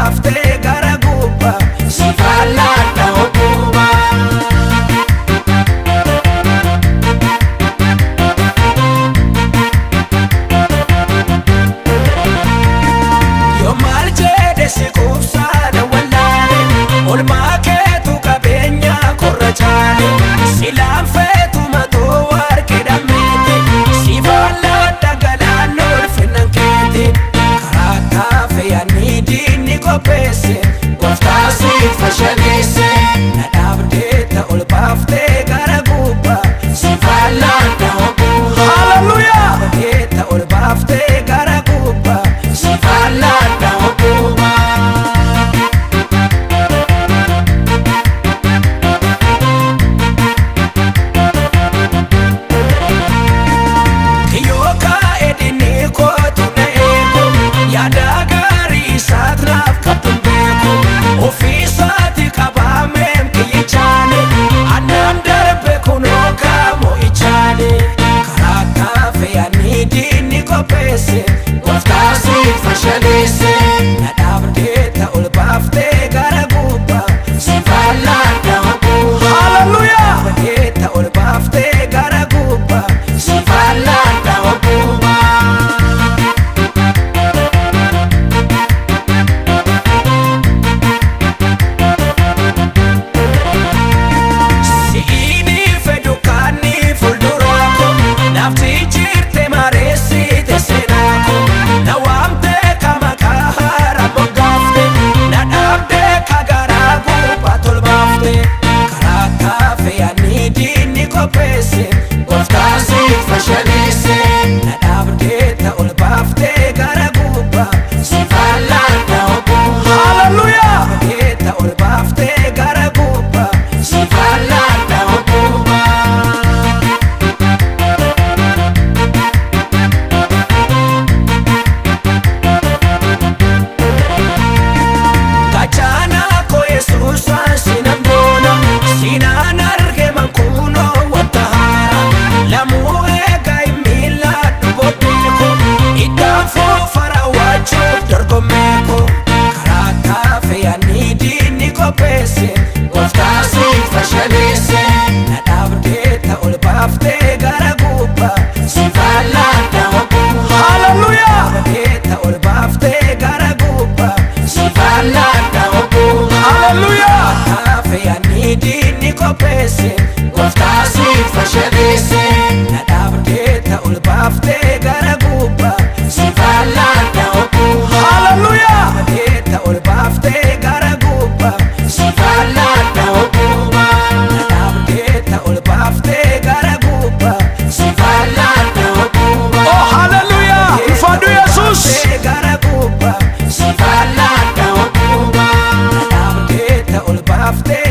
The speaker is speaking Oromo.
baaftee gara gubbaa si falladha ogummaa. Yoo maal jedhe si quubsaadha wallaale olmaa keetu qabeenya korra caale silaan feetu matoo warqee dhammeete si falladha galaanoo ulfinnan keete karaa taafee yaadni diinni qopheesse gooftaa siif fashaleesse na dhaabdeetta ol baaftee gara gubbaa si falladha ogummaa. Hallelujah! Dhaabdeetta ol baaftee gara gubbaa si falladha ogummaa. Kiyyoo kaa'ee dinni kootu na eegu yaada gaarii isaatiraaf qabduun beeku ofii isaati qabaameem kiyyichaane annaan darbe kunoo kaamoo ichaane karaa taafee yaadni diinni qopheesse gooftaa siif fashaleesse na dhaabdeetta ol baaftee gara gubbaa si falladha ogummaa. Hallelujah! Dhaabdeetta ol baaftee gara gubbaa si falladha ogummaa. Si'ini fedhu kaanni fuulduraa koo nafti jirte mareessite seenaa koo na waamtee ka maqaa haaraa moggaafte na dhaabdee ka garaa gubbaa tolbaafte karaa taafee yaadni diinni qopheesse gooftaa siif fashaleesse na dhaabdeetta ol baaftee gara gubbaa si falladha ogummaa. Hallelujah! Dhaabdeetta ol baaftee gara gubbaa si falladha ogummaa. Gachana ko Yesuusaan sinan boona sinaan arge mankuunoo wanta haaraa lamuu eega imiladhu boddeeko iddaan foofara waachuuf dorgommeeko karaa taafee yaadni diinni qopheesse gooftaa siif fashaleesse na dhaabdeetta ol baaftee gara gubbaa si falladha ogummaa. Hallelujah! Dhaabdeetta ol baaftee gara gubbaa si falladha ogummaa. Hallelujah! Taafee yaadni diinni qopheesse gooftaa siif fashaleesse na dhaabdeetta ol baaftee gara gubbaa si falladha ogummaa. Hallelujah! Dhaabdeetta ol baaftee gara gubbaa si falladha ogummaa. Na dhaabdeetta ol baaftee gara gubbaa si falladha ogummaa. Oh hallelujah! Ulfaadhu Yesuus! Gara gubbaa si falladha ogummaa. Na dhaabdeetta ol baaftee